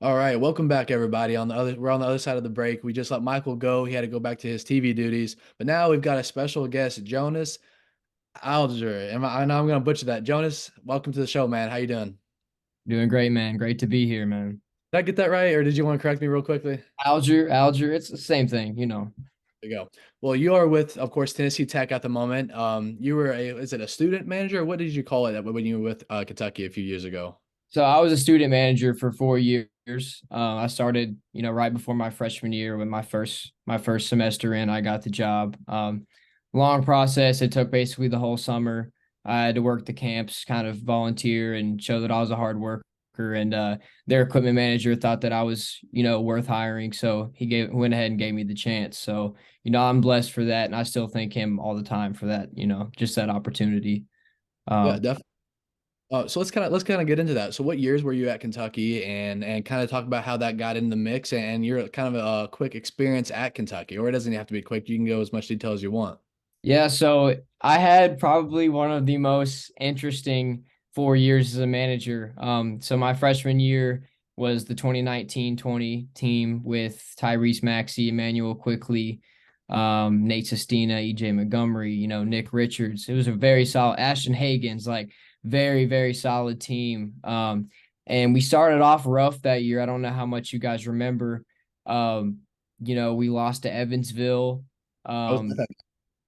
All right, welcome back, everybody. We're on the other side of the break. We just let Michael go. He had to go back to his TV duties, but now we've got a special guest, Jonas Alger. I know I'm gonna butcher that. Jonas, welcome to the show, man. How you doing? Doing great, man. Great to be here, man. Did I get that right, or did you want to correct me real quickly? Alger, it's the same thing. There you go. Well, you are with, of course, Tennessee Tech at the moment. You were is it a student manager? What did you call it when you were with Kentucky a few years ago? So I was a student manager for 4 years. I started, right before my freshman year when my first semester in, I got the job. Long process. It took basically the whole summer. I had to work the camps, kind of volunteer and show that I was a hard worker. And their equipment manager thought that I was, worth hiring. So went ahead and gave me the chance. So, I'm blessed for that. And I still thank him all the time for that, just that opportunity. Yeah, Um, definitely. So let's kind of get into that. So what years were you at Kentucky, and kind of talk about how that got in the mix and your kind of a quick experience at Kentucky, or it doesn't have to be quick. You can go as much detail as you want. Yeah, so I had probably one of the most interesting 4 years as a manager. So my freshman year was the 2019-20 team with Tyrese Maxey, Emmanuel Quickly, Nate Sestina, EJ Montgomery, Nick Richards. It was a very solid Ashton Hagens, like very, very solid team. And we started off rough that year. I don't know how much you guys remember. Um, we lost to Evansville. I was Um,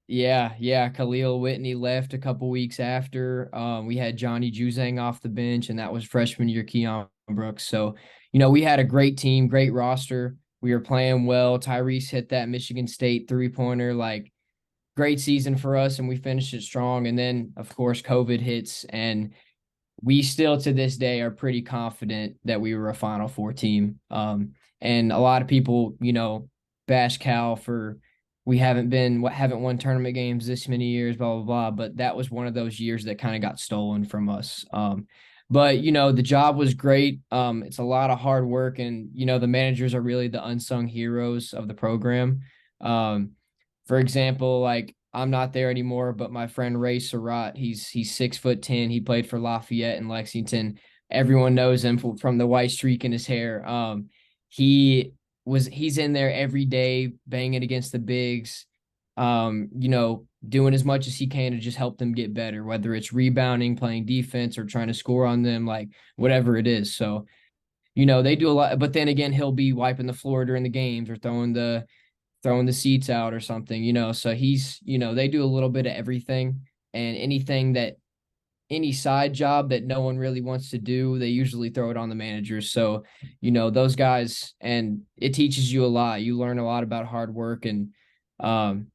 yeah. Khalil Whitney left a couple weeks after. We had Johnny Juzang off the bench, and that was freshman year Keon Brooks. So, we had a great team, great roster. We were playing well. Tyrese hit that Michigan State three-pointer, like great season for us, and we finished it strong. And then, of course, COVID hits, and we still to this day are pretty confident that we were a Final Four team. And a lot of people, bash Cal for we haven't won tournament games this many years, blah blah blah. But that was one of those years that kind of got stolen from us. But the job was great. It's a lot of hard work, and the managers are really the unsung heroes of the program. Um, for example, like I'm not there anymore, but my friend Ray Surratt, he's 6'10". He played for Lafayette and Lexington. Everyone knows him from the white streak in his hair. He he's in there every day, banging against the bigs, doing as much as he can to just help them get better, whether it's rebounding, playing defense, or trying to score on them, like whatever it is. So, they do a lot, but then again, he'll be wiping the floor during the games or throwing the seats out or something. So they do a little bit of everything, and any side job that no one really wants to do, they usually throw it on the managers. So, those guys, and it teaches you a lot. You learn a lot about hard work and, um,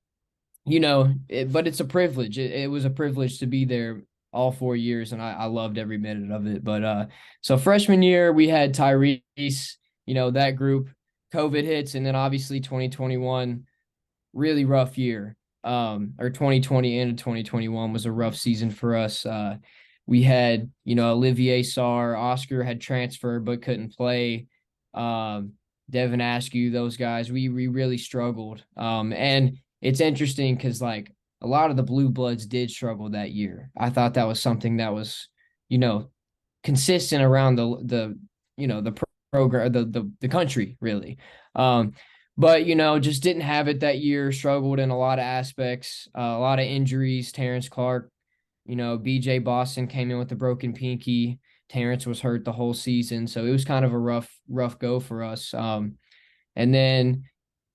but it's a privilege. It was a privilege to be there all 4 years, and I loved every minute of it. But so freshman year we had Tyrese, that group. COVID hits, and then obviously 2021, really rough year. Or 2020 into 2021 was a rough season for us. We had, Olivier Sarr, Oscar had transferred but couldn't play. Um, Devin Askew, those guys, we really struggled. And it's interesting because like a lot of the blue bloods did struggle that year. I thought that was something that was, you know, consistent around the program, the country really. Um, but just didn't have it that year. Struggled in a lot of aspects, a lot of injuries. Terrence Clark, BJ Boston came in with a broken pinky. Terrence was hurt the whole season, so it was kind of a rough go for us. And then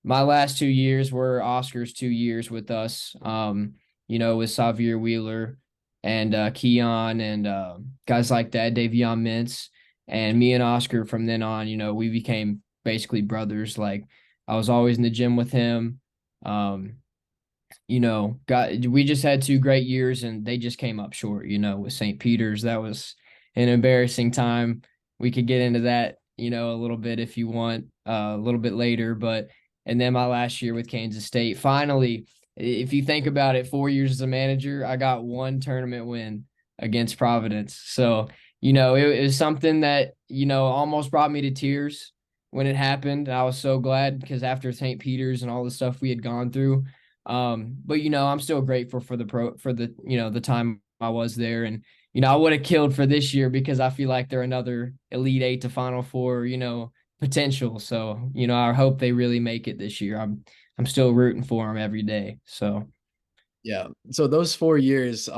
my last 2 years were Oscar's 2 years with us. With Xavier Wheeler and Keon and guys like that, Davion Mintz, and me and Oscar from then on. We became basically brothers. Like I was always in the gym with him. Um, we just had 2 great years, and they just came up short. With St. Peter's, that was an embarrassing time. We could get into that, a little bit if you want, a little bit later. But and then my last year with Kansas State, finally, if you think about it, 4 years as a manager, I got one tournament win against Providence. So, it was something that, almost brought me to tears when it happened. I was so glad because after St. Peter's and all the stuff we had gone through, but I'm still grateful for the time I was there. And, I would have killed for this year because I feel like they're another Elite Eight to Final Four, potential. So, I hope they really make it this year. I'm still rooting for them every day. So Yeah. So those 4 years, we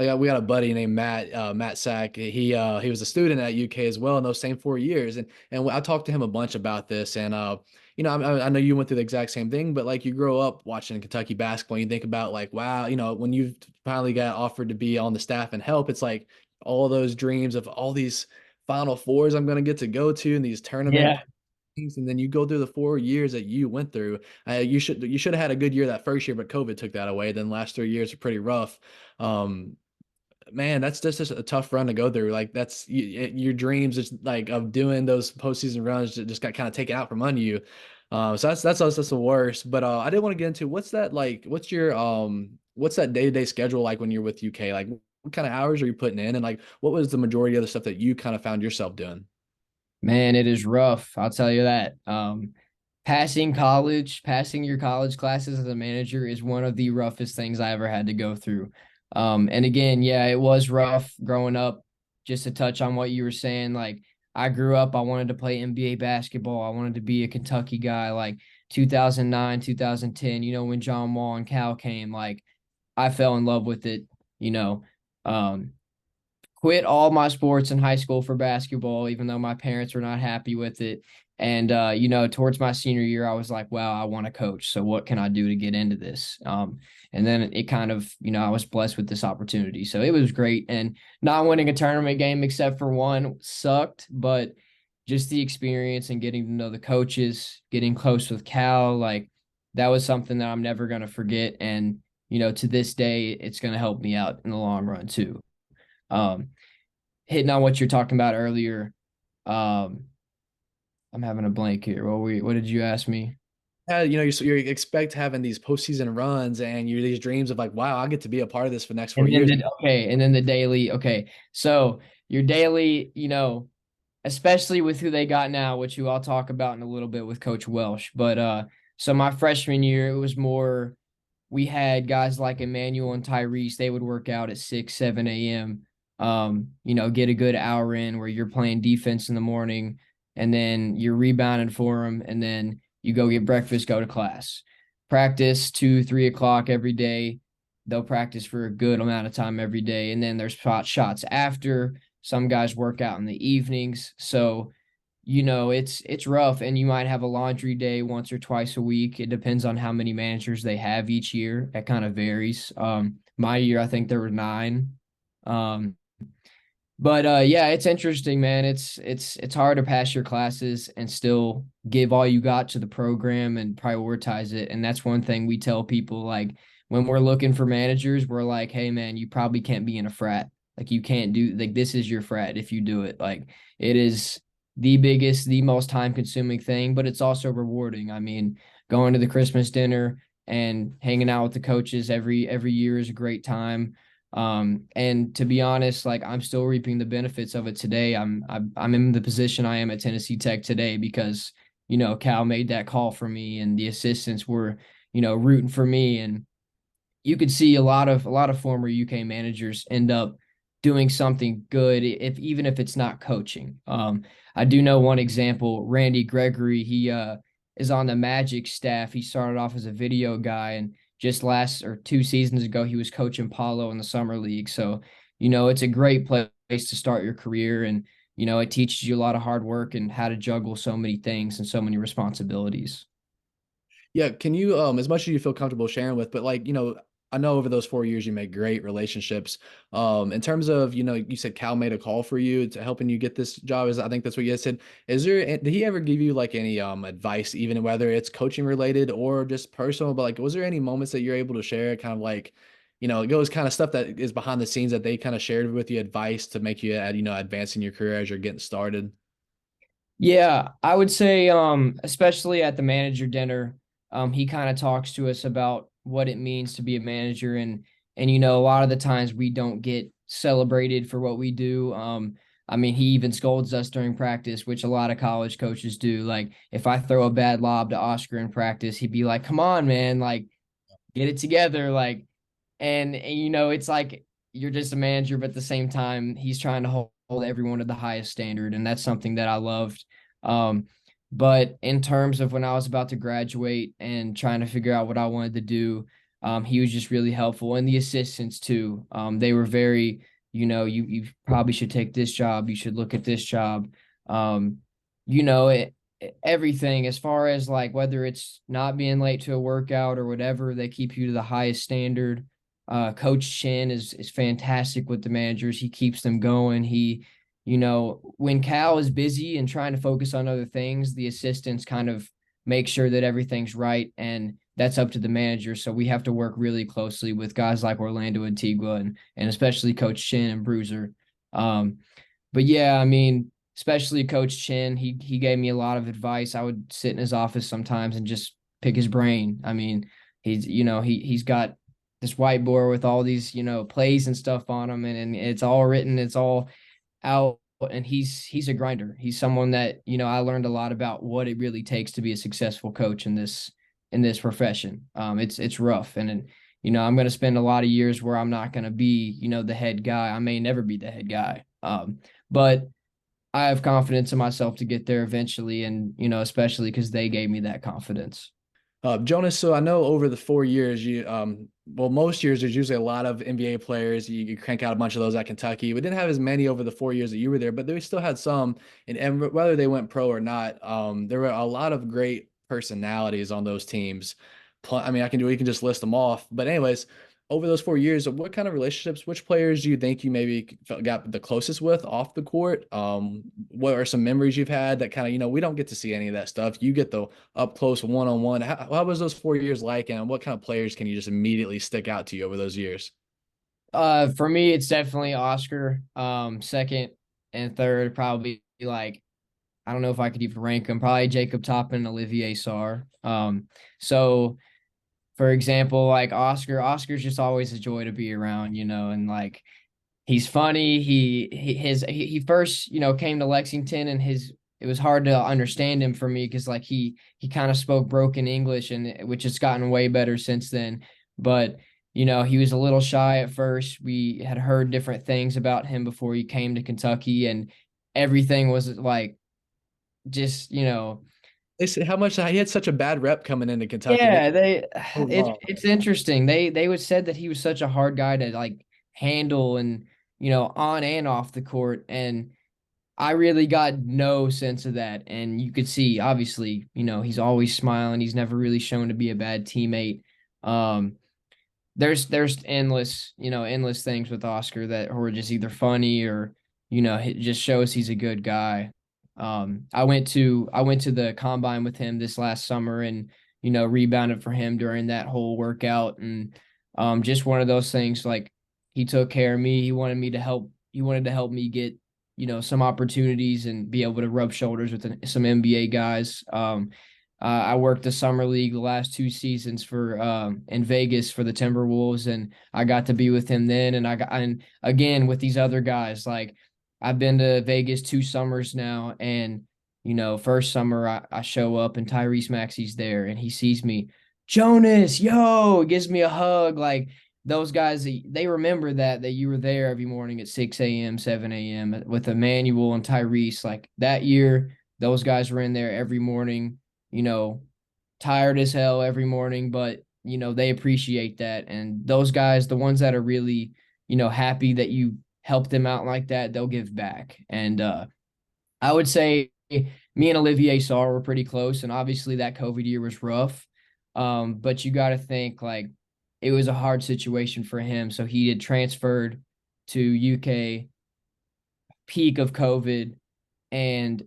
got a buddy named Matt Sack. He was a student at UK as well in those same 4 years, and I talked to him a bunch about this, and I know you went through the exact same thing, but like you grow up watching Kentucky basketball, and you think about like, wow, when you finally got offered to be on the staff and help, it's like all those dreams of all these Final Fours I'm going to get to go to, and these tournament yeah. things, and then you go through the 4 years that you went through. You should have had a good year that first year, but COVID took that away. Then last 3 years are pretty rough. Um, Man, that's just a tough run to go through. Like that's your dreams, just like of doing those postseason runs, just got kind of taken out from under you. So that's the worst. But I did want to get into what's that like? What's that day-to-day schedule like when you're with UK? Like what kind of hours are you putting in, and like what was the majority of the stuff that you kind of found yourself doing? Man, it is rough. I'll tell you that. Passing your college classes as a manager is one of the roughest things I ever had to go through. And again, yeah, it was rough growing up. Just to touch on what you were saying, like I grew up, I wanted to play NBA basketball. I wanted to be a Kentucky guy, like 2009, 2010, when John Wall and Cal came, like I fell in love with it, you know. Um, Quit all my sports in high school for basketball, even though my parents were not happy with it. And towards my senior year, I was like, wow, I want to coach. So what can I do to get into this? And then it kind of, I was blessed with this opportunity. So it was great. And not winning a tournament game except for one sucked, but just the experience and getting to know the coaches, getting close with Cal, like that was something that I'm never going to forget. And, to this day, it's going to help me out in the long run too. Um, Hitting on what you're talking about earlier. Um, I'm having a blank here. What did you ask me? You expect having these postseason runs and you these dreams of like, wow, I get to be a part of this for the next four And then years. the daily. Okay, so your daily, especially with who they got now, which you I'll talk about in a little bit with Coach Welsh. But so my freshman year, it was more. We had guys like Emmanuel and Tyrese. They would work out at 6, 7 a.m. Get a good hour in where you're playing defense in the morning, and then you're rebounding for them, and then you go get breakfast, go to class, practice 2, 3 o'clock every day. They'll practice for a good amount of time every day, and then there's shots after. Some guys work out in the evenings, so it's rough, and you might have a laundry day once or twice a week. It depends on how many managers they have each year. That kind of varies. My year, I think there were 9. Um, but yeah, it's interesting, man. It's hard to pass your classes and still give all you got to the program and prioritize it. And that's one thing we tell people, like when we're looking for managers, we're like, hey man, you probably can't be in a frat. Like you can't do like this is your frat if you do it. Like it is the biggest, the most time consuming thing, but it's also rewarding. I mean, going to the Christmas dinner and hanging out with the coaches every year is a great time. And to be honest, like I'm still reaping the benefits of it today. I'm in the position I am at Tennessee Tech today because Cal made that call for me, and the assistants were rooting for me, and you could see a lot of former UK managers end up doing something good if even if it's not coaching. I do know one example, Randy Gregory. He is on the Magic staff. He started off as a video guy, and just last or 2 seasons ago, he was coaching Paulo in the summer league. So it's a great place to start your career, and it teaches you a lot of hard work and how to juggle so many things and so many responsibilities. Yeah, can you as much as you feel comfortable sharing with, but like, I know over those 4 years you made great relationships. In terms of, you said Cal made a call for you to helping you get this job. I think that's what you said. Did he ever give you like any advice, even whether it's coaching related or just personal? But like, was there any moments that you're able to share, kind of like, it goes kind of stuff that is behind the scenes that they kind of shared with you, advice to make you advancing your career as you're getting started? Yeah, I would say, especially at the manager dinner, he kind of talks to us about what it means to be a manager, and a lot of the times we don't get celebrated for what we do. I mean, he even scolds us during practice, which a lot of college coaches do. Like, if I throw a bad lob to Oscar in practice, he'd be like, "Come on, man, like get it together," like, and it's like you're just a manager, but at the same time, he's trying to hold everyone to the highest standard, and that's something that I loved. Um, but in terms of when I was about to graduate and trying to figure out what I wanted to do, he was just really helpful, and the assistants too. They were very, you probably should take this job, you should look at this job. Um, you know, it, everything as far as like whether it's not being late to a workout or whatever, they keep you to the highest standard. Coach Chin is fantastic with the managers. He keeps them going. When Cal is busy and trying to focus on other things, the assistants kind of make sure that everything's right, and that's up to the manager. So we have to work really closely with guys like Orlando Antigua and especially Coach Chin and Bruiser. Um, but yeah, I mean, especially Coach Chin, he gave me a lot of advice. I would sit in his office sometimes and just pick his brain. I mean, he's got this whiteboard with all these, plays and stuff on them, and it's all written, it's all out, and he's a grinder. He's someone that, I learned a lot about what it really takes to be a successful coach in this profession. It's rough, and I'm going to spend a lot of years where I'm not going to be, the head guy. I may never be the head guy. But I have confidence in myself to get there eventually, and especially because they gave me that confidence. Jonas, so I know over the 4 years, well, most years there's usually a lot of NBA players. You crank out a bunch of those at Kentucky. We didn't have as many over the 4 years that you were there, but we still had some. And whether they went pro or not, there were a lot of great personalities on those teams. I mean, we can just list them off. But anyways, over those 4 years, what kind of relationships, which players do you think you maybe got the closest with off the court? What are some memories you've had that kind of, we don't get to see any of that stuff. You get the up close one-on-one. How was those 4 years like, and what kind of players can you just immediately stick out to you over those years? For me, it's definitely Oscar. Second and third, probably like I don't know if I could even rank them. Probably Jacob Toppin and Olivier Sarr. So for example, like Oscar's just always a joy to be around, and like he's funny. He first, came to Lexington, and it was hard to understand him for me because like he kind of spoke broken English, and which has gotten way better since then. But he was a little shy at first. We had heard different things about him before he came to Kentucky, and everything was like just They say how much he had such a bad rep coming into Kentucky. They yeah, so wrong. it's interesting. They would said that he was such a hard guy to like handle and on and off the court, and I really got no sense of that. And you could see obviously, he's always smiling. He's never really shown to be a bad teammate. Um there's endless things with Oscar that were just either funny or it just shows he's a good guy. I went to the combine with him this last summer and rebounded for him during that whole workout, and just one of those things like he took care of me. He wanted to help me get some opportunities and be able to rub shoulders with some NBA guys. I worked the summer league the last 2 seasons for in Vegas for the Timberwolves, and I got to be with him then. And again with these other guys. Like I've been to Vegas 2 summers now, and first summer I show up and Tyrese Maxey's there, and he sees me, Jonas, yo, gives me a hug. Like those guys, they remember that you were there every morning at 6 a.m., 7 a.m. with Emmanuel and Tyrese. Like that year, those guys were in there every morning you know, tired as hell every morning, but they appreciate that. And those guys, the ones that are really, happy that you help them out like that, they'll give back. And I would say me and Olivier Sarr were pretty close, and obviously that COVID year was rough. But you got to think like it was a hard situation for him. So he had transferred to UK peak of COVID, and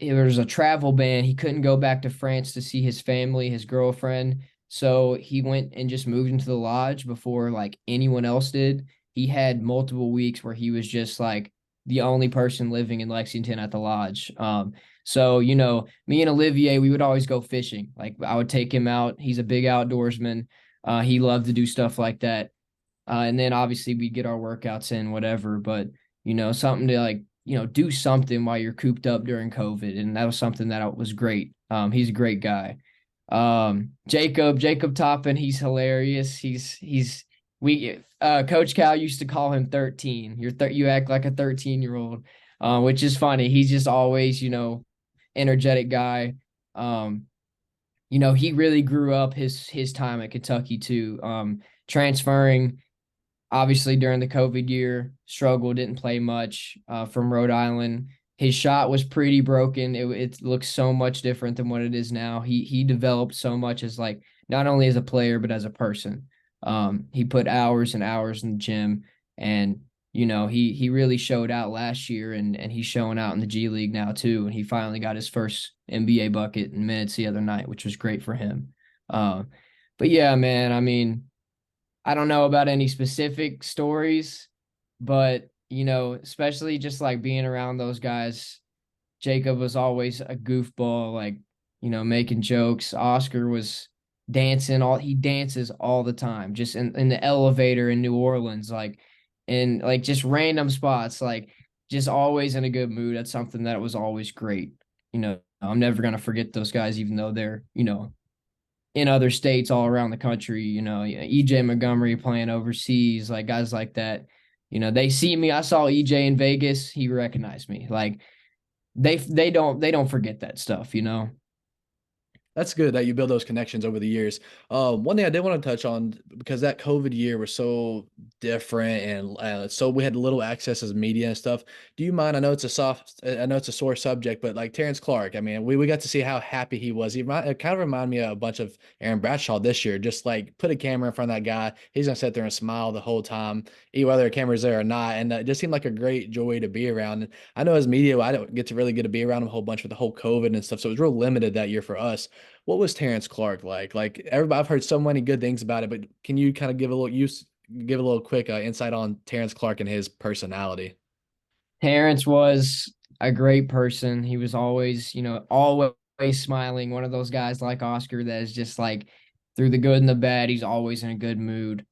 there was a travel ban. He couldn't go back to France to see his family, his girlfriend. So he went and just moved into the lodge before like anyone else did. He had multiple weeks where he was just like the only person living in Lexington at the lodge. So me and Olivier, we would always go fishing. Like I would take him out. He's a big outdoorsman. He loved to do stuff like that. And then obviously we get our workouts in, whatever. But something to like do something while you're cooped up during COVID, and that was something that was great. He's a great guy. Jacob Toppin, he's hilarious. We Coach Cal used to call him 13. You act like a 13-year-old, which is funny. He's just always, energetic guy. Um, he really grew up his time at Kentucky too. Transferring obviously during the COVID year, struggled, didn't play much from Rhode Island. His shot was pretty broken. It looks so much different than what it is now. He developed so much as like not only as a player but as a person. He put hours and hours in the gym, and he really showed out last year, and he's showing out in the G League now too. And he finally got his first NBA bucket in minutes the other night, which was great for him. Uh, but yeah, man, I mean, I don't know about any specific stories, but especially just like being around those guys. Jacob was always a goofball, like, making jokes. Oscar was dancing he dances all the time, just in the elevator in New Orleans, like in like just random spots, like just always in a good mood. That's something that was always great. I'm never gonna forget those guys, even though they're, in other states all around the country, EJ Montgomery playing overseas, like guys like that. They see me. I saw EJ in Vegas. He recognized me. Like they don't forget that stuff. That's good that you build those connections over the years. One thing I did want to touch on because that COVID year was so different and so we had little access as media and stuff. Do you mind? I know it's a sore subject, but like Terrence Clark, I mean, we got to see how happy he was. It kind of reminded me of a bunch of Aaron Bradshaw this year. Just like put a camera in front of that guy, he's gonna sit there and smile the whole time, whether a camera's there or not. And it just seemed like a great joy to be around. And I know as media, I don't get to be around him a whole bunch with the whole COVID and stuff, so it was real limited that year for us. What was Terrence Clark like? Like everybody, I've heard so many good things about it, but can you kind of give a little quick insight on Terrence Clark and his personality? Terrence was a great person. He was always, always smiling. One of those guys like Oscar that is just like through the good and the bad, he's always in a good mood.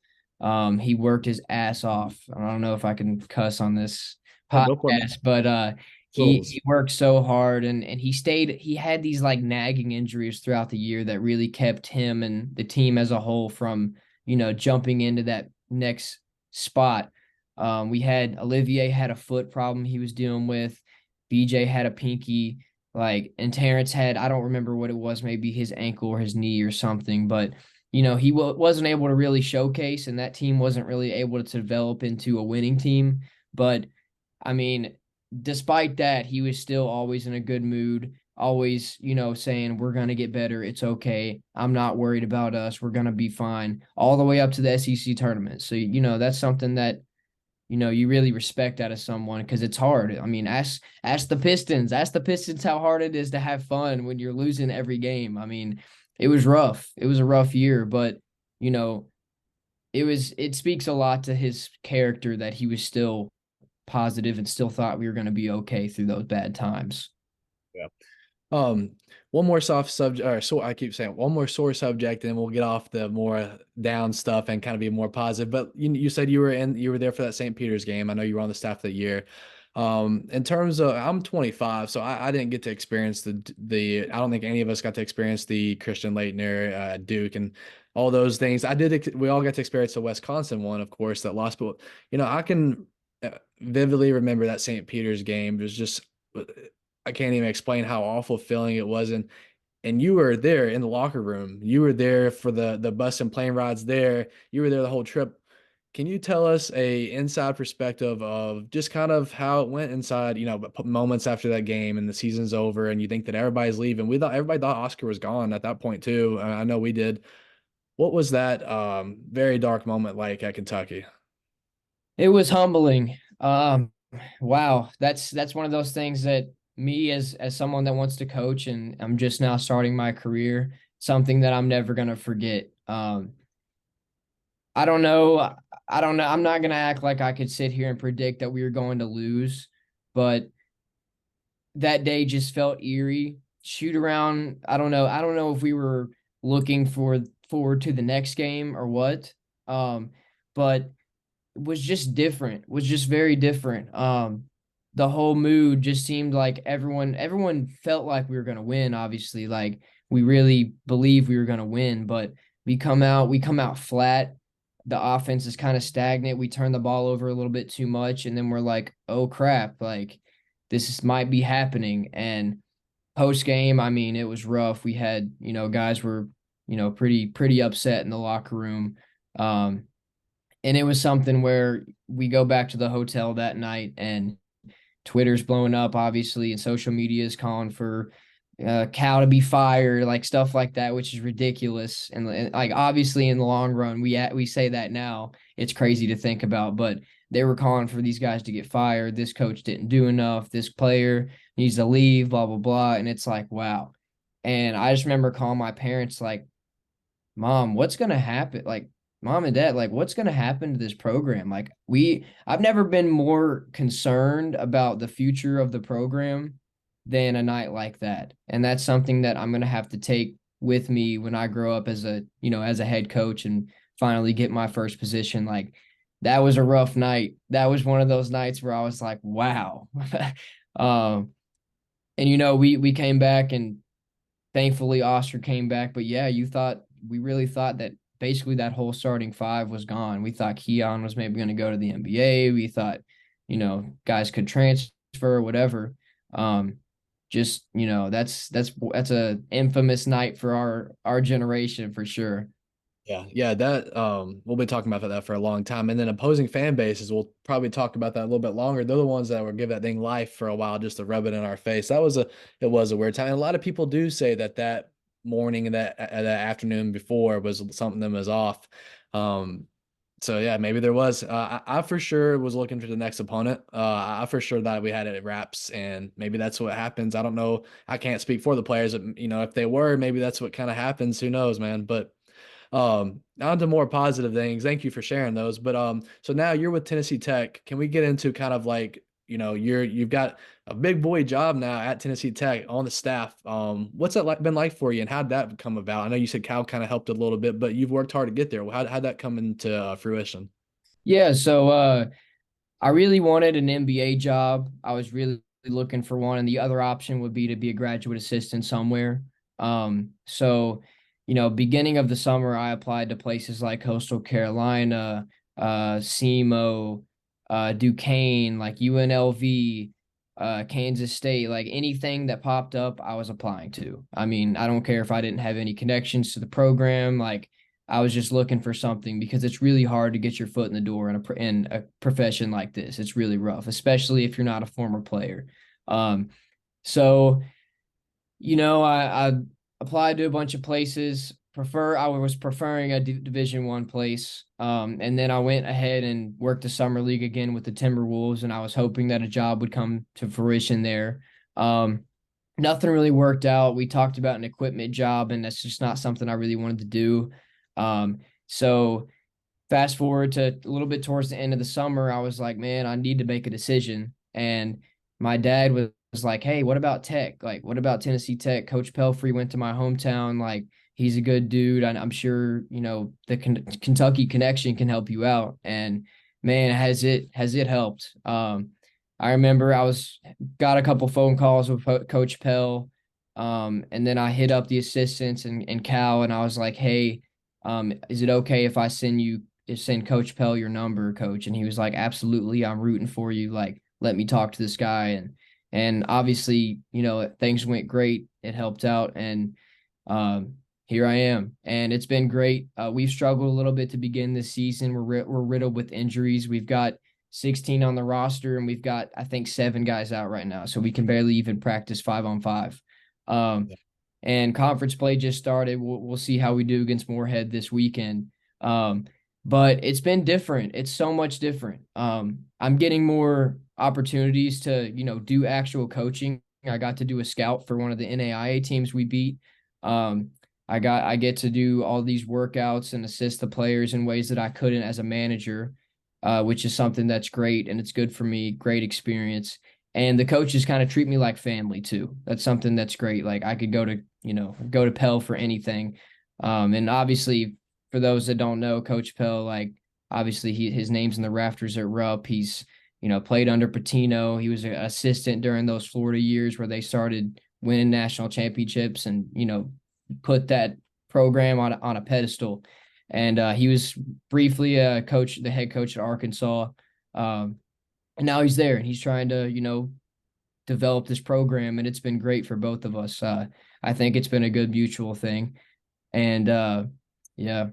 He worked his ass off. I don't know if I can cuss on this Oh, go for it, man. podcast, but he Rules. he worked so hard, and he had these like nagging injuries throughout the year that really kept him and the team as a whole from, jumping into that next spot. We had Olivier had a foot problem he was dealing with. BJ had a pinky, like, and Terrence had, I don't remember what it was, maybe his ankle or his knee or something, but he wasn't able to really showcase, and that team wasn't really able to develop into a winning team. But I mean, despite that, he was still always in a good mood, always, saying, we're going to get better. It's okay. I'm not worried about us. We're going to be fine, all the way up to the SEC tournament. So, that's something that you really respect out of someone because it's hard. I mean, ask the Pistons. Ask the Pistons how hard it is to have fun when you're losing every game. I mean, it was rough. It was a rough year, but you know, it speaks a lot to his character that he was still positive and still thought we were going to be okay through those bad times. Yeah. Um, one more soft subject, or so I keep saying one more sore subject, and we'll get off the more down stuff and kind of be more positive. But you said you were there for that St. Peter's game. I know you were on the staff that year. In terms of, I'm 25, so I didn't get to experience I don't think any of us got to experience the Christian Laettner, Duke, and all those things. We all got to experience the Wisconsin one, of course, that lost. But I can vividly remember that St. Peter's game. It was just I can't even explain how awful feeling it was. And you were there in the locker room. You were there for the bus and plane rides there. You were there the whole trip. Can you tell us a inside perspective of just kind of how it went inside, moments after that game and the season's over and you think that everybody's leaving? Everybody thought Oscar was gone at that point too. I know we did. What was that very dark moment like at Kentucky? It was humbling. Wow, that's one of those things that me as someone that wants to coach and I'm just now starting my career, something that I'm never gonna forget. I don't know. I don't know. I'm not gonna act like I could sit here and predict that we were going to lose, but that day just felt eerie. Shoot around. I don't know. I don't know if we were looking forward to the next game or what. Um, but was just different, was just very different. The whole mood just seemed like everyone felt like we were gonna win, obviously. Like we really believe we were gonna win, but we come out flat. the offense is kind of stagnant. We turn the ball over a little bit too much, and then we're like, oh crap, like might be happening. And post game, I mean, it was rough. We had, guys were, pretty upset in the locker room. Um, and it was something where we go back to the hotel that night and Twitter's blowing up, obviously, and social media is calling for Cal to be fired, like stuff like that, which is ridiculous. And like obviously, in the long run, we say that now. It's crazy to think about, but they were calling for these guys to get fired. This coach didn't do enough. This player needs to leave. Blah blah blah. And it's like, wow. And I just remember calling my parents, like, Mom, what's gonna happen? Like, Mom and Dad, like, what's gonna happen to this program? Like, I've never been more concerned about the future of the program than a night like that. And that's something that I'm gonna have to take with me when I grow up as a head coach and finally get my first position. Like, that was a rough night. That was one of those nights where I was like, wow. um, and we came back and thankfully Oscar came back. But yeah, we really thought that basically that whole starting five was gone. We thought Keon was maybe going to go to the NBA. We thought, guys could transfer or whatever. Just, that's a infamous night for our generation for sure. Yeah, that we'll be talking about that for a long time. And then opposing fan bases, we'll probably talk about that a little bit longer. They're the ones that would give that thing life for a while just to rub it in our face. It was a weird time. And a lot of people do say that that morning and that afternoon before was something that was off. Um, so yeah, maybe there was. I for sure was looking for the next opponent. I for sure thought we had it at wraps, and maybe that's what happens. I don't know. I can't speak for the players. If they were, maybe that's what kind of happens. Who knows, man? But on to more positive things. Thank you for sharing those. But so now you're with Tennessee Tech. Can we get into kind of like, you've got a big boy job now at Tennessee Tech on the staff. What's that been like for you, and how'd that come about? I know you said Cal kind of helped a little bit, but you've worked hard to get there. How'd that come into fruition? Yeah. So, I really wanted an NBA job. I was really looking for one, and the other option would be to be a graduate assistant somewhere. So, beginning of the summer, I applied to places like Coastal Carolina, SEMO, Duquesne, like UNLV, Kansas State, like anything that popped up, I was applying to. I mean, I don't care if I didn't have any connections to the program, like I was just looking for something because it's really hard to get your foot in the door in a profession like this. It's really rough, especially if you're not a former player. Um, so I applied to a bunch of places. I was preferring a Division One place, and then I went ahead and worked the summer league again with the Timberwolves, and I was hoping that a job would come to fruition there. Um, Nothing really worked out. We talked about an equipment job, and that's just not something I really wanted to do. So fast forward to a little bit towards the end of the summer, I was like, man, I need to make a decision. And my dad was like, hey, what about Tech? Like, what about Tennessee Tech? Coach Pelfrey went to my hometown. Like, he's a good dude. I'm sure, the Kentucky connection can help you out. And man, has it helped? I remember got a couple phone calls with Coach Pell. And then I hit up the assistants and Cal, and I was like, hey, is it okay if I send Coach Pell your number, Coach? And he was like, absolutely, I'm rooting for you. Like, let me talk to this guy. And obviously, things went great. It helped out, and here I am, and it's been great. We've struggled a little bit to begin this season. We're riddled with injuries. We've got 16 on the roster, and we've got, I think, 7 guys out right now, so we can barely even practice 5-on-5. Um, and conference play just started. We'll see how we do against Moorhead this weekend. Um, but it's been different. It's so much different. I'm getting more opportunities to, do actual coaching. I got to do a scout for one of the NAIA teams we beat. Um, I get to do all these workouts and assist the players in ways that I couldn't as a manager, which is something that's great and it's good for me. Great experience. And the coaches kind of treat me like family too. That's something that's great. Like I could go to Pell for anything. And obviously for those that don't know, Coach Pell, like obviously his name's in the rafters at Rupp. He's, played under Patino. He was an assistant during those Florida years where they started winning national championships and, put that program on a pedestal. and he was briefly a coach, the head coach at Arkansas. And now he's there and he's trying to, develop this program, and it's been great for both of us. I think it's been a good mutual thing. And yeah.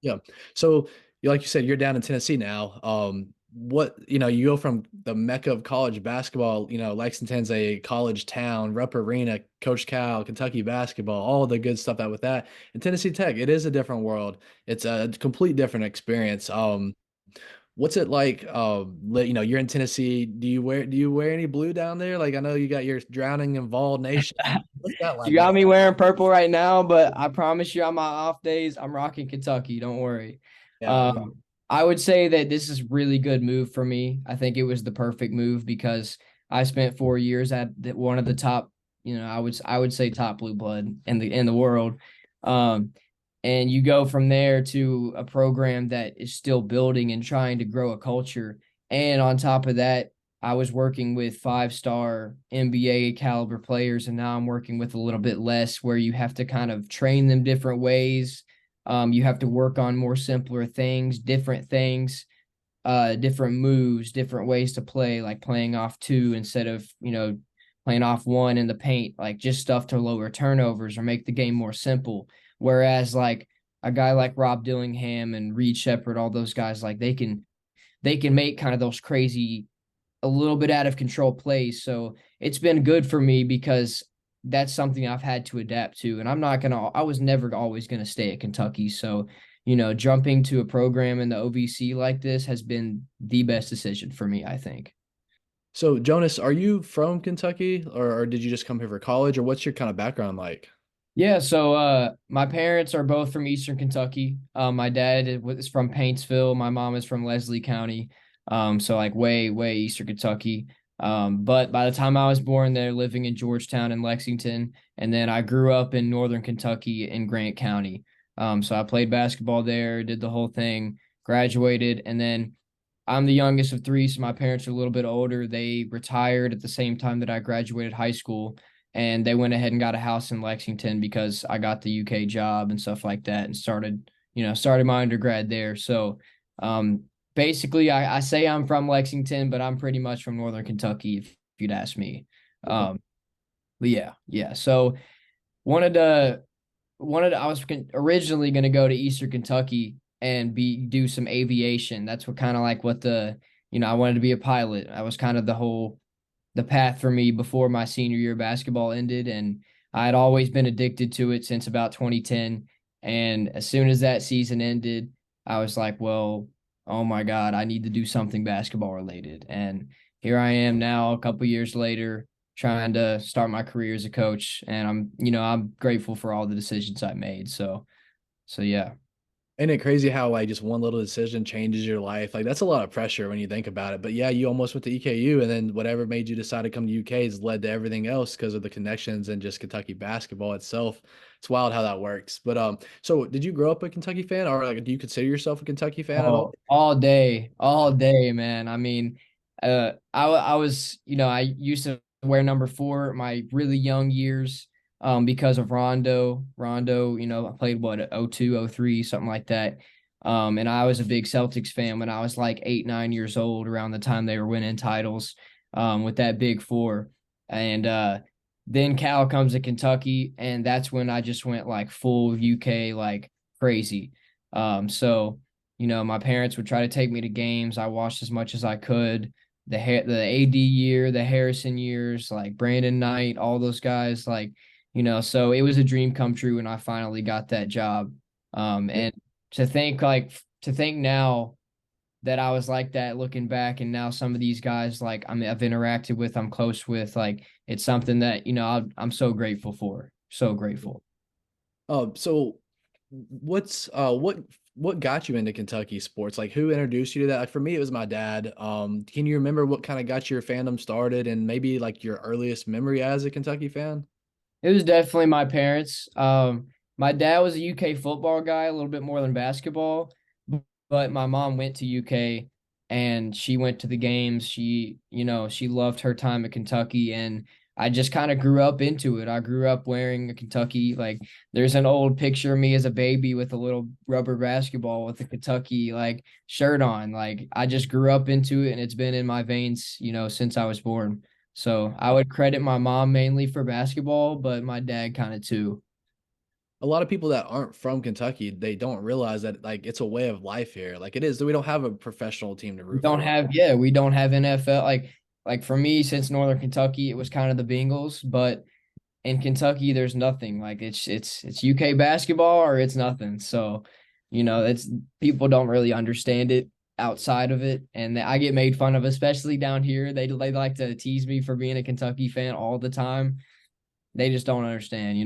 Yeah. So, like you said, you're down in Tennessee now. You go from the mecca of college basketball, Lexington's a college town, Rupp Arena, Coach Cal, Kentucky basketball, all the good stuff out with that. And Tennessee Tech, it is a different world. It's a complete different experience. What's it like? You're in Tennessee. Do you wear any blue down there? Like I know you got your drowning in Vol Nation. What's that You like got down me wearing purple right now, but I promise you on my off days, I'm rocking Kentucky. Don't worry. there? Yeah. Um, I would say that this is really good move for me. I think it was the perfect move because I spent 4 years at one of the top, I would say top blue blood in the world. Um, and you go from there to a program that is still building and trying to grow a culture. And on top of that, I was working with 5-star NBA caliber players, and now I'm working with a little bit less, where you have to kind of train them different ways. You have to work on more simpler things, different moves, different ways to play, like playing off two instead of, playing off one in the paint, like just stuff to lower turnovers or make the game more simple. Whereas like a guy like Rob Dillingham and Reed Shepherd, all those guys, like they can make kind of those crazy, a little bit out of control plays. So it's been good for me because that's something I've had to adapt to. And I was never always gonna stay at Kentucky. So, jumping to a program in the OVC like this has been the best decision for me, I think. So, Jonas, are you from Kentucky or did you just come here for college or what's your kind of background like? Yeah, so my parents are both from Eastern Kentucky. My dad is from Paintsville, my mom is from Leslie County. So like way, way Eastern Kentucky. But by the time I was born, they're living in Georgetown and Lexington, and then I grew up in Northern Kentucky in Grant County. So I played basketball there, did the whole thing, graduated, and then I'm the youngest of three, so my parents are a little bit older. They retired at the same time that I graduated high school, and they went ahead and got a house in Lexington because I got the UK job and stuff like that, and started my undergrad there. So, um, basically, I say I'm from Lexington, but I'm pretty much from Northern Kentucky, if you'd ask me. Um, but yeah, yeah. So wanted to I was originally going to go to Eastern Kentucky and do some aviation. That's what kind of like what I wanted to be a pilot. I was kind of the path for me before my senior year of basketball ended, and I had always been addicted to it since about 2010. And as soon as that season ended, I was like, well, oh my God, I need to do something basketball related. And here I am now, a couple years later, trying to start my career as a coach. And I'm grateful for all the decisions I made. So yeah. Isn't it crazy how like just one little decision changes your life? Like that's a lot of pressure when you think about it. But yeah, you almost went to EKU and then whatever made you decide to come to UK has led to everything else because of the connections and just Kentucky basketball itself. It's wild how that works. But so did you grow up a Kentucky fan or like do you consider yourself a Kentucky fan at all? Oh, all day, man. I mean, I was, I used to wear number 4 my really young years, because of Rondo. Rondo, I played what, 02, 03, something like that. And I was a big Celtics fan when I was like 8, 9 years old, around the time they were winning titles, with that big four. And then Cal comes to Kentucky, and that's when I just went like full UK, like crazy. So my parents would try to take me to games. I watched as much as I could. The AD year, the Harrison years, like Brandon Knight, all those guys, like, so it was a dream come true when I finally got that job. And to think now that I was like that looking back, and now some of these guys like I've interacted with, I'm close with, like it's something that, I'm so grateful for. So grateful. So what got you into Kentucky sports? Like who introduced you to that? Like for me, it was my dad. Can you remember what kind of got your fandom started and maybe like your earliest memory as a Kentucky fan? It was definitely my parents. My dad was a UK football guy, a little bit more than basketball, but my mom went to UK and she went to the games. She loved her time at Kentucky, and I just kind of grew up into it. I grew up wearing a Kentucky, like there's an old picture of me as a baby with a little rubber basketball with a Kentucky like shirt on. Like I just grew up into it and it's been in my veins, since I was born. So I would credit my mom mainly for basketball, but my dad kind of too. A lot of people that aren't from Kentucky, they don't realize that like it's a way of life here. Like it is. We don't have a professional team to We root don't for. have, yeah, we don't have NFL. Like for me, since Northern Kentucky, it was kind of the Bengals, but in Kentucky, there's nothing. Like it's UK basketball or it's nothing. So, it's people don't really understand it outside of it, and I get made fun of, especially down here. They like to tease me for being a Kentucky fan all the time. They just don't understand.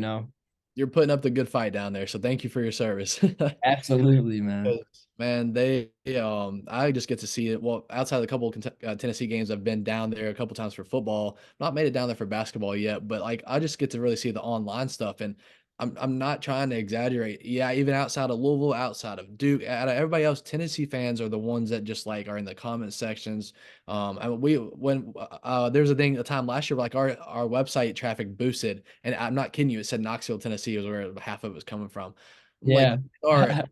You're putting up the good fight down there, so thank you for your service. Absolutely, man. 'Cause, man, I just get to see it. Well, outside of a couple of Tennessee games, I've been down there a couple times for football. Not made it down there for basketball yet, but like I just get to really see the online stuff, and I'm not trying to exaggerate. Yeah, even outside of Louisville, outside of Duke, out of everybody else, Tennessee fans are the ones that just like are in the comment sections. I mean, we when there was a time last year, like our website traffic boosted, and I'm not kidding you. It said Knoxville, Tennessee was where half of it was coming from. Like, Yeah. or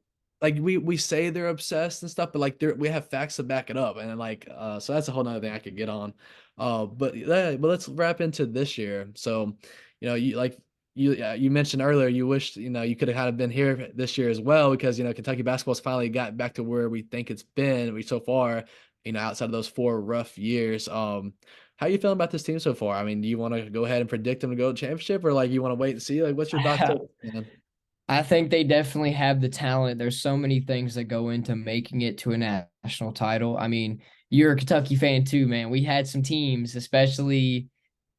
like we say they're obsessed and stuff, but like we have facts to back it up, and then like so that's a whole nother thing I could get on. But let's wrap into this year. So, you mentioned earlier you wished you could have kind of been here this year as well because Kentucky basketball's finally got back to where we think it's been we so far outside of those 4 rough years. How you feeling about this team so far? I mean, do you want to go ahead and predict them to go to championship, or like you want to wait and see? Like, what's your thoughts so far, man? I think they definitely have the talent. There's so many things that go into making it to a national title. I mean, you're a Kentucky fan too, man. We had some teams, especially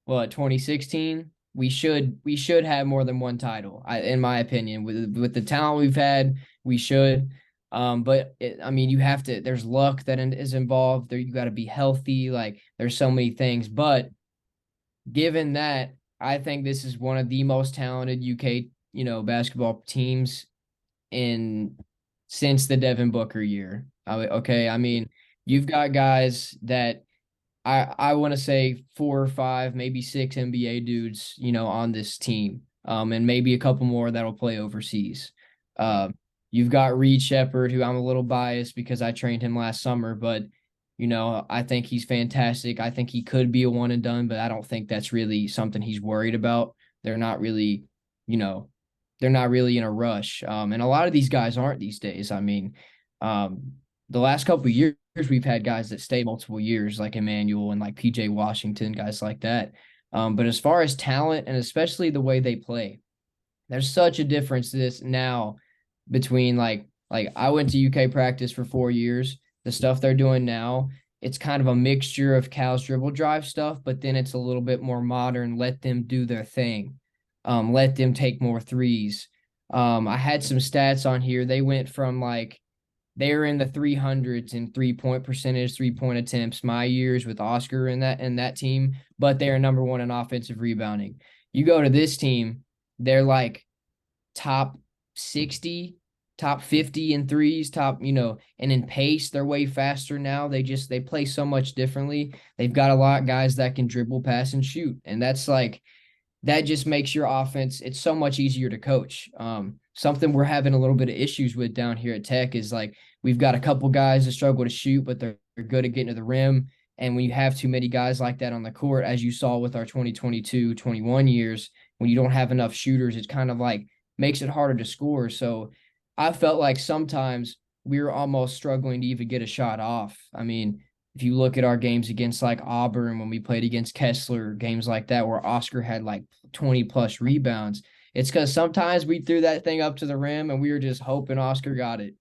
2016. We should have more than one title. In my opinion, with the talent we've had, we should. I mean, you have to. There's luck that is involved. There, you got to be healthy. Like, there's so many things. But given that, I think this is one of the most talented UK, basketball teams in since the Devin Booker year. Okay, I mean, you've got guys that I want to say 4 or 5, maybe 6 NBA dudes, on this team, and maybe a couple more that'll play overseas. Right. You've got Reed Shepherd, who I'm a little biased because I trained him last summer, but I think he's fantastic. I think he could be a one and done, but I don't think that's really something he's worried about. They're not really, you know, they're not really in a rush. And a lot of these guys aren't these days. I mean, the last couple of years we've had guys that stay multiple years, like Emmanuel and like PJ Washington, guys like that. But as far as talent and especially the way they play, there's such a difference this now between like I went to UK practice for 4 years. The stuff they're doing now, it's kind of a mixture of Cal's dribble drive stuff, but then it's a little bit more modern. Let them do their thing. Let them take more threes. I had some stats on here. They went from like they were in the 300s in 3-point percentage, 3-point attempts my years with Oscar in that team, but they are number one in offensive rebounding. You go to this team, they're like top 60, top 50 in threes, and in pace, they're way faster now. They play so much differently. They've got a lot of guys that can dribble, pass, and shoot. And that just makes your offense, it's so much easier to coach. Something we're having a little bit of issues with down here at Tech is like we've got a couple guys that struggle to shoot, but they're good at getting to the rim. And when you have too many guys like that on the court, as you saw with our 2022-21 years, when you don't have enough shooters, it's kind of like makes it harder to score. So I felt like sometimes we were almost struggling to even get a shot off. I mean, if you look at our games against like Auburn when we played against Kessler, games like that where Oscar had like 20 plus rebounds, it's because sometimes we threw that thing up to the rim and we were just hoping Oscar got it.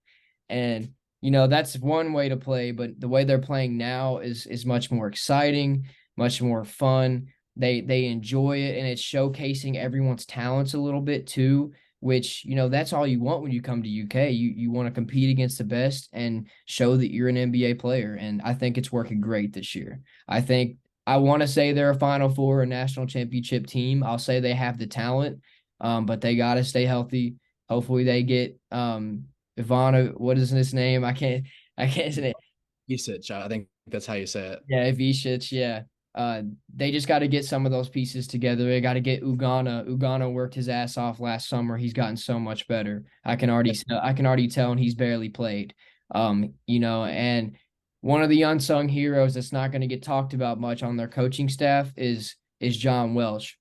And that's one way to play, but the way they're playing now is much more exciting, much more fun. They enjoy it and it's showcasing everyone's talents a little bit too, which that's all you want when you come to UK. You want to compete against the best and show that you're an NBA player, and I think it's working great this year. I want to say they're a Final Four, a national championship team. I'll say they have the talent, but they got to stay healthy. Hopefully, they get Ivana. What is his name? I can't say it. Usage, I think that's how you say it. Yeah, Ivicic. Yeah. Uh, they just got to get some of those pieces together. They got to get Ugana. Ugana worked his ass off last summer. He's gotten so much better. I can already tell, and he's barely played. And one of the unsung heroes that's not going to get talked about much on their coaching staff is John Welsh.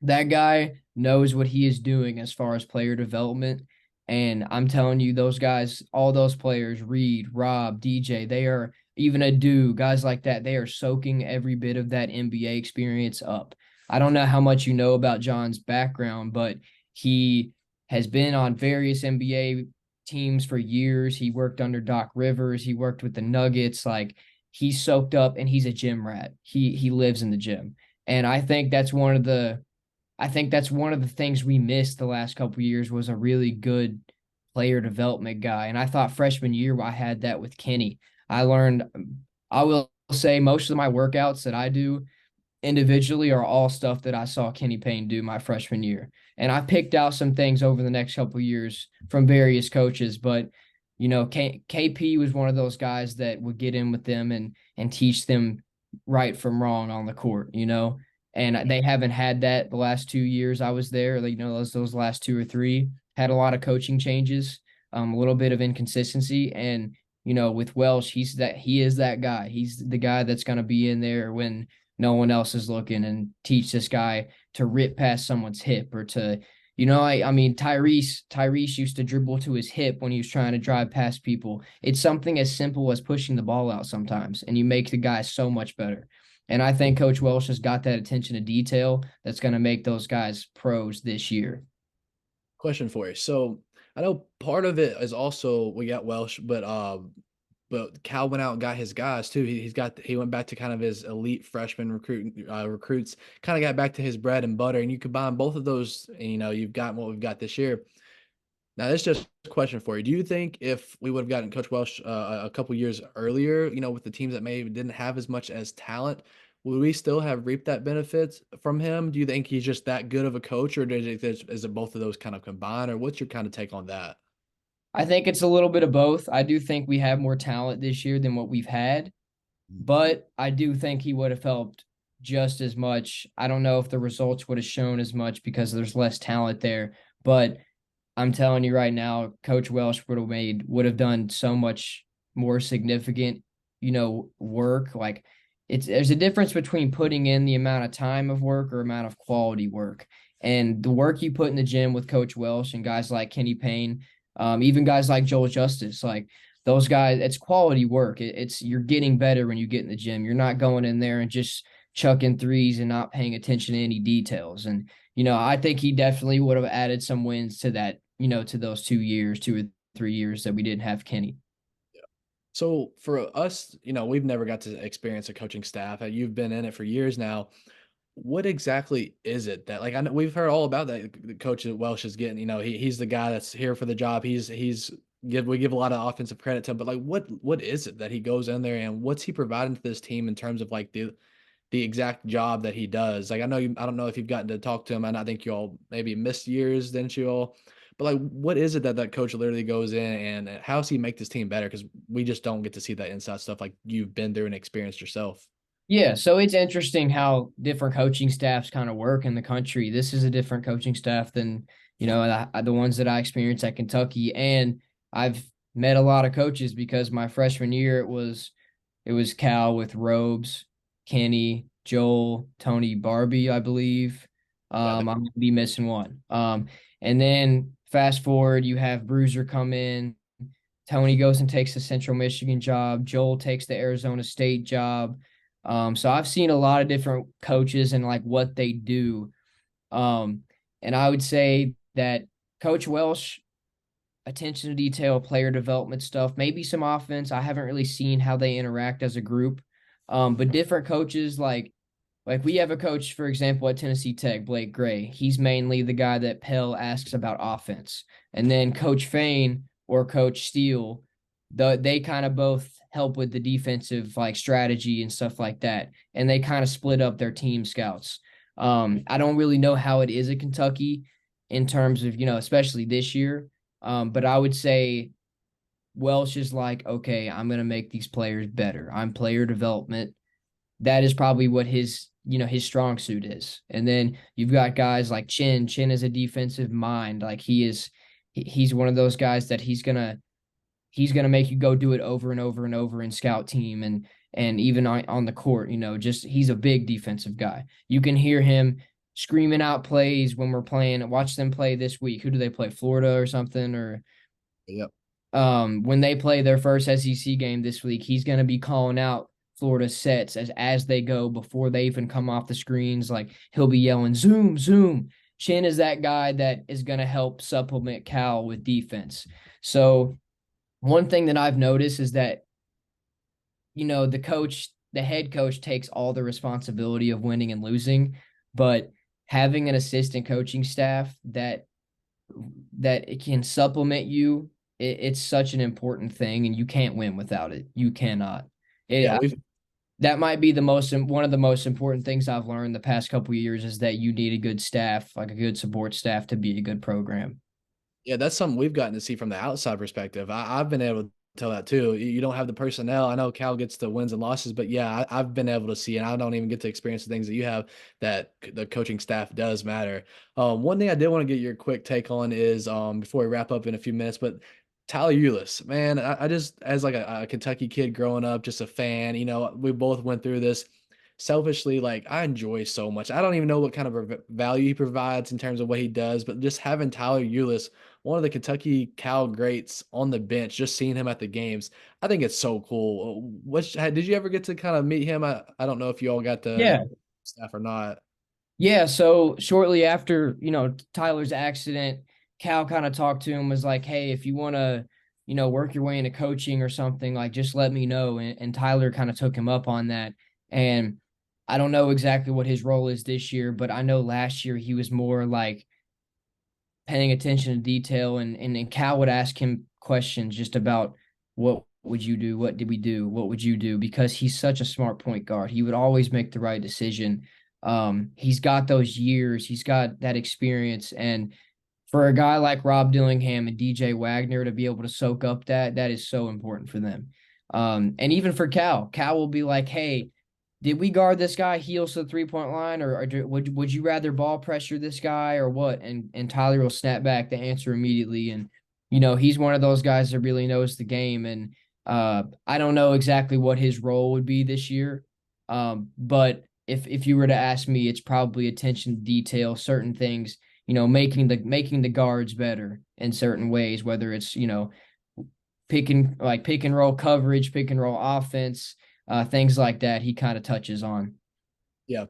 That guy knows what he is doing as far as player development. And I'm telling you, those guys, all those players, Reed, Rob, DJ, they are even Adu, guys like that, they are soaking every bit of that NBA experience up. I don't know how much you know about John's background, but he has been on various NBA teams for years. He worked under Doc Rivers, he worked with the Nuggets. Like he's soaked up and he's a gym rat. He lives in the gym. And I think that's one of the things we missed the last couple of years was a really good player development guy. And I thought freshman year I had that with Kenny. I learned, I will say most of my workouts that I do individually are all stuff that I saw Kenny Payne do my freshman year. And I picked out some things over the next couple of years from various coaches, but KP was one of those guys that would get in with them and teach them right from wrong on the court. And they haven't had that the last 2 years I was there. Like, those last two or three had a lot of coaching changes, a little bit of inconsistency. And, with Welsh, he is that guy. He's the guy that's going to be in there when no one else is looking and teach this guy to rip past someone's hip or to, I mean, Tyrese used to dribble to his hip when he was trying to drive past people. It's something as simple as pushing the ball out sometimes, and you make the guy so much better. And I think Coach Welsh has got that attention to detail that's going to make those guys pros this year. Question for you. So I know part of it is also we got Welsh, but Cal went out and got his guys too. He went back to kind of his elite freshman recruits, kind of got back to his bread and butter. And you combine both of those, and, you've got what we've got this year. Now, this is just a question for you. Do you think if we would have gotten Coach Welsh a couple years earlier, with the teams that maybe didn't have as much as talent, would we still have reaped that benefits from him? Do you think he's just that good of a coach, or is it both of those kind of combined, or what's your kind of take on that? I think it's a little bit of both. I do think we have more talent this year than what we've had, but I do think he would have helped just as much. I don't know if the results would have shown as much because there's less talent there, but I'm telling you right now, Coach Welsh would have done so much more significant, work. Like there's a difference between putting in the amount of time of work or amount of quality work. And the work you put in the gym with Coach Welsh and guys like Kenny Payne, even guys like Joel Justice, like those guys, it's quality work. It's you're getting better when you get in the gym. You're not going in there and just chucking threes and not paying attention to any details. And I think he definitely would have added some wins to that, to those 2 years, 2 or 3 years that we didn't have Kenny. So for us, we've never got to experience a coaching staff. You've been in it for years now. What exactly is it that, like, I know we've heard all about that the coach at Welsh is getting, he's the guy that's here for the job. We give a lot of offensive credit to him, but like what is it that he goes in there and what's he providing to this team in terms of like the exact job that he does? Like I don't know if you've gotten to talk to him, and I think you all maybe missed years, didn't you all? But like what is it that that coach literally goes in and how does he make this team better? Because we just don't get to see that inside stuff like you've been through and experienced yourself. Yeah, so it's interesting how different coaching staffs kind of work in the country. This is a different coaching staff than, the ones that I experienced at Kentucky. And I've met a lot of coaches because my freshman year it was Cal with Robes, Kenny, Joel, Tony, Barbie, I believe. Yeah. I'm gonna be missing one. And then fast forward, you have Bruiser come in. Tony goes and takes the Central Michigan job. Joel takes the Arizona State job. So I've seen a lot of different coaches and like what they do. Um, and I would say that Coach Welsh, attention to detail, player development stuff, maybe some offense. I haven't really seen how they interact as a group. But different coaches like we have a coach, for example, at Tennessee Tech, Blake Gray. He's mainly the guy that Pell asks about offense. And then Coach Fain or Coach Steele, they kind of both help with the defensive like strategy and stuff like that. And they kind of split up their team scouts. I don't really know how it is at Kentucky in terms of, especially this year. But I would say Welsh is like, okay, I'm going to make these players better. I'm player development. that is probably what his strong suit is. And then you've got guys like Chin. Chin is a defensive mind. Like he's one of those guys that he's gonna make you go do it over and over and over in scout team and even on the court. Just he's a big defensive guy. You can hear him screaming out plays when we're playing. Watch them play this week. Who do they play? Florida or something? Or Yep. when they play their first SEC game this week, he's going to be calling out Florida sets as they go before they even come off the screens. Like he'll be yelling, "Zoom, zoom." Chin is that guy that is going to help supplement Cal with defense. So one thing that I've noticed is that the head coach takes all the responsibility of winning and losing, but having an assistant coaching staff that it can supplement you, it's such an important thing, and you can't win without it. You cannot. Yeah, It, we've that might be the most one of the most important things I've learned the past couple of years is that you need a good staff, like a good support staff, to be a good program. Yeah, that's something we've gotten to see from the outside perspective. I've been able to tell that too. You don't have the personnel. I know Cal gets the wins and losses, but yeah, I've been able to see, and I don't even get to experience the things that you have. That the coaching staff does matter. One thing I did want to get your quick take on is before we wrap up in a few minutes, but Tyler Eulis, man, I just as like a Kentucky kid growing up, just a fan. We both went through this. Selfishly, like I enjoy so much. I don't even know what kind of value he provides in terms of what he does, but just having Tyler Eulis, one of the Kentucky Cal greats on the bench, just seeing him at the games, I think it's so cool. Did you ever get to kind of meet him? I don't know if you all got to Yeah. staff or not. Yeah, so shortly after, Tyler's accident, Cal kind of talked to him, was like, "Hey, if you want to, work your way into coaching or something, like just let me know." And Tyler kind of took him up on that. And I don't know exactly what his role is this year, but I know last year he was more like paying attention to detail, and Cal would ask him questions just about what would you do, what did we do, what would you do, because he's such a smart point guard. He would always make the right decision. He's got those years, he's got that experience, and for a guy like Rob Dillingham and DJ Wagner to be able to soak up that is so important for them. And even for Cal will be like, "Hey, did we guard this guy heels to the 3-point line, or would you rather ball pressure this guy or what?" And Tyler will snap back the answer immediately. And he's one of those guys that really knows the game. And I don't know exactly what his role would be this year, but if you were to ask me, it's probably attention to detail, certain things, making the guards better in certain ways, whether it's pick and roll coverage, pick and roll offense, things like that. He kind of touches on. Yeah,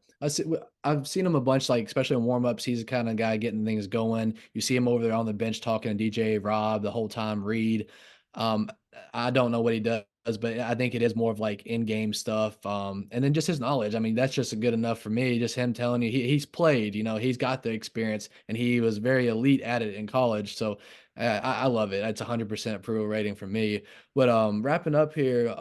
I've seen him a bunch, like especially in warm-ups. He's the kind of guy getting things going. You see him over there on the bench talking to DJ Rob the whole time. Reed, um, I don't know what he does, but I think it is more of like in-game stuff. And then just his knowledge. I mean, that's just good enough for me. Just him telling you he's played. He's got the experience, and he was very elite at it in college. So I love it. It's 100% approval rating for me. But wrapping up here,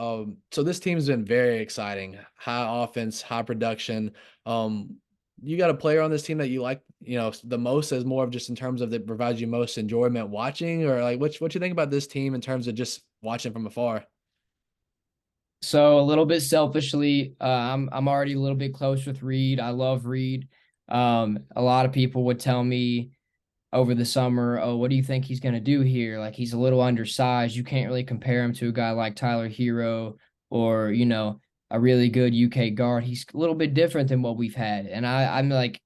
so this team's been very exciting. High offense, high production. You got a player on this team that you like, the most as more of just in terms of that provides you most enjoyment watching, or like what you think about this team in terms of just watching from afar? So a little bit selfishly, I'm already a little bit close with Reed. I love Reed. A lot of people would tell me over the summer, "Oh, what do you think he's going to do here? Like he's a little undersized. You can't really compare him to a guy like Tyler Hero or a really good UK guard. He's a little bit different than what we've had." And I'm like,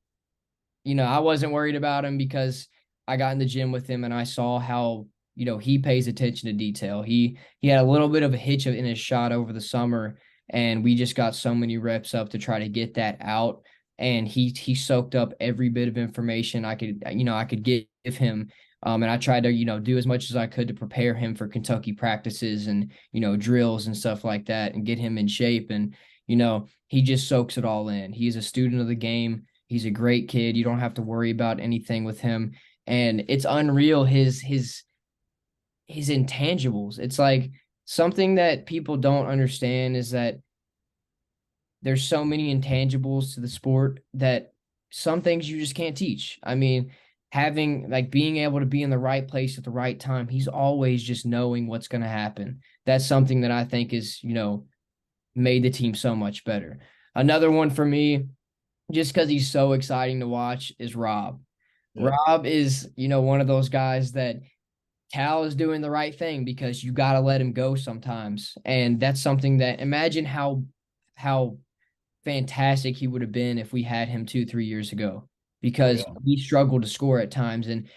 I wasn't worried about him because I got in the gym with him and I saw how, he pays attention to detail. He had a little bit of a hitch in his shot over the summer, and we just got so many reps up to try to get that out. And he soaked up every bit of information I could give him. And I tried to, do as much as I could to prepare him for Kentucky practices and, drills and stuff like that and get him in shape. And, he just soaks it all in. He's a student of the game. He's a great kid. You don't have to worry about anything with him. And it's unreal his intangibles. It's like something that people don't understand is that there's so many intangibles to the sport that some things you just can't teach. I mean, having like being able to be in the right place at the right time, he's always just knowing what's going to happen. That's something that I think is, made the team so much better. Another one for me, just because he's so exciting to watch, is Rob. Yeah. Rob is, one of those guys that Cal is doing the right thing because you got to let him go sometimes. And that's something that imagine how fantastic he would have been if we had him 2, 3 years ago Oh because yeah. we struggled to score at times. And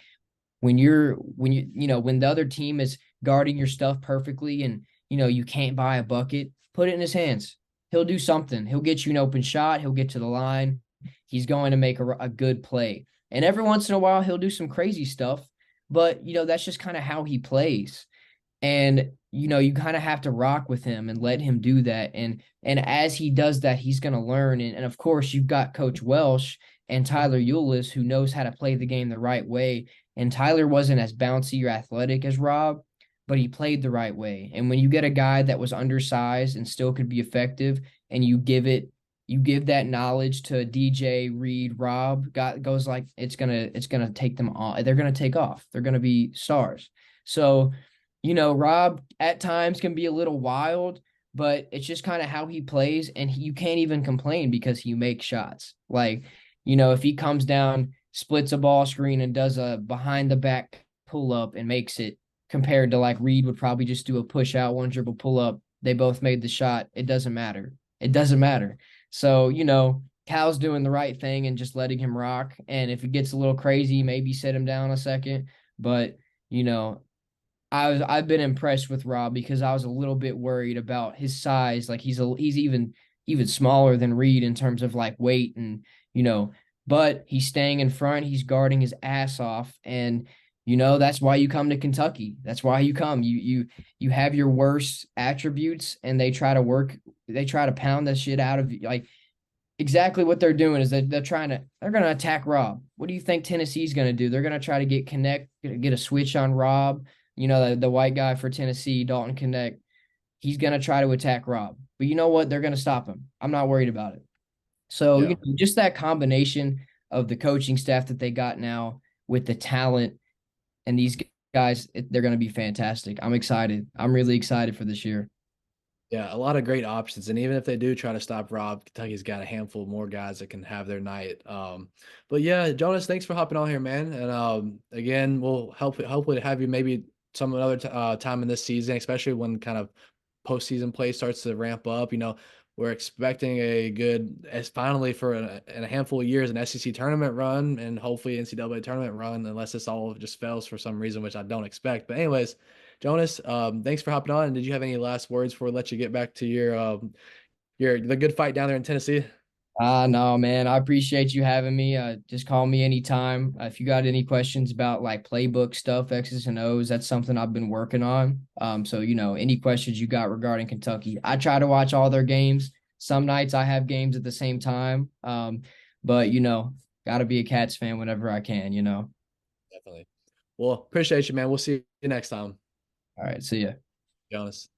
when the other team is guarding your stuff perfectly and you can't buy a bucket, put it in his hands. He'll do something. He'll get you an open shot. He'll get to the line. He's going to make a good play. And every once in a while, he'll do some crazy stuff. But that's just kind of how he plays. And you kind of have to rock with him and let him do that. And as he does that, he's going to learn. And of course, you've got Coach Welsh and Tyler Eulis, who knows how to play the game the right way. And Tyler wasn't as bouncy or athletic as Rob, but he played the right way. And when you get a guy that was undersized and still could be effective, and you give that knowledge to DJ, Reed, Rob, goes like it's gonna take them all. They're gonna take off. They're gonna be stars. So, Rob at times can be a little wild, but it's just kind of how he plays, and you can't even complain because he makes shots. Like, if he comes down, splits a ball screen, and does a behind the back pull up and makes it, compared to like Reed would probably just do a push out, one dribble pull up. They both made the shot. It doesn't matter. It doesn't matter. So, Cal's doing the right thing and just letting him rock. And if it gets a little crazy, maybe set him down a second. But, you know, I've been impressed with Rob because I was a little bit worried about his size. Like he's even smaller than Reed in terms of like weight and you know, but he's staying in front. He's guarding his ass off, and that's why you come to Kentucky. That's why you come. You have your worst attributes, and they try to work. They try to pound that shit out of you. Like exactly what they're doing is that they're gonna attack Rob. What do you think Tennessee's gonna do? They're gonna try to get a switch on Rob. The white guy for Tennessee, Dalton Connect. He's gonna try to attack Rob. But you know what? They're gonna stop him. I'm not worried about it. So, Yeah. just that combination of the coaching staff that they got now with the talent and these guys, they're gonna be fantastic. I'm excited. I'm really excited for this year. Yeah, a lot of great options, and even if they do try to stop Rob, Kentucky's got a handful more guys that can have their night. But yeah, Jonas, thanks for hopping on here, man. And again, we'll hopefully have you maybe some another time in this season, especially when kind of postseason play starts to ramp up. We're expecting a good, as finally for in a handful of years, an SEC tournament run, and hopefully NCAA tournament run, unless this all just fails for some reason, which I don't expect. But anyways. Jonas, thanks for hopping on. Did you have any last words before we let you get back to your the good fight down there in Tennessee? No, man. I appreciate you having me. Just call me anytime. If you got any questions about like playbook stuff, X's and O's, that's something I've been working on. So any questions you got regarding Kentucky, I try to watch all their games. Some nights I have games at the same time. But got to be a Cats fan whenever I can. Definitely. Well, appreciate you, man. We'll see you next time, All right, see ya. Jonas.